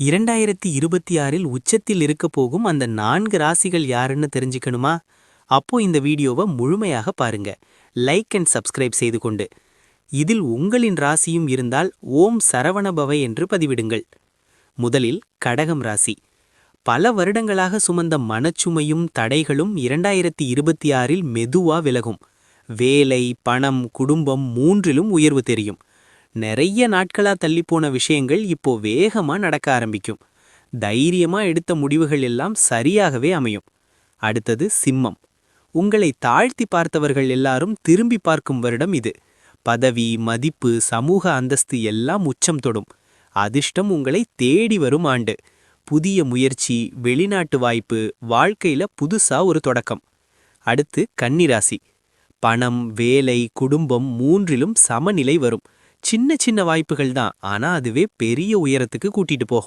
2026இல் உச்சத்தில் இருக்கப் போகும் அந்த 4 ராசிகள் யாருன்னு தெரிஞ்சுக்கணுமா? அப்போ இந்த வீடியோவை முழுமையாக பாருங்க. லைக் அண்ட் சப்ஸ்கிரைப் செய்து கொண்டு. இதில் உங்களின் ராசியும் இருந்தால் ஓம் சரவணபவ என்று பதிவிடுங்கள். முதலில் கடகம் ராசி. பல வருடங்களாக சுமந்த மனச்சுமையும் தடைகளும் 2026இல் மெதுவா விலகும். வேலை, பணம், குடும்பம் மூன்றிலும் உயர்வு தெரியும். நிறைய நாட்களா தள்ளிப்போன விஷயங்கள் இப்போ வேகமா நடக்க ஆரம்பிக்கும். தைரியமா எடுத்த முடிவுகள் எல்லாம் சரியாகவே அமையும். அடுத்தது சிம்மம். உங்களை தாழ்த்தி பார்த்தவர்கள் எல்லாரும் திரும்பி பார்க்கும் வருடம் இது. பதவி, மதிப்பு, சமூக அந்தஸ்து எல்லாம் உச்சம் தொடும். அதிர்ஷ்டம் உங்களை தேடி வரும் ஆண்டு. புதிய முயற்சி, வெளிநாட்டு வாய்ப்பு, வாழ்க்கையில புதுசா ஒரு தொடக்கம். அடுத்து கன்னிராசி. பணம், வேலை, குடும்பம் மூன்றிலும் சமநிலை வரும். சின்ன சின்ன வாய்ப்புகள் தான், ஆனா அதுவே பெரிய உயரத்துக்கு கூட்டிட்டு போகும்.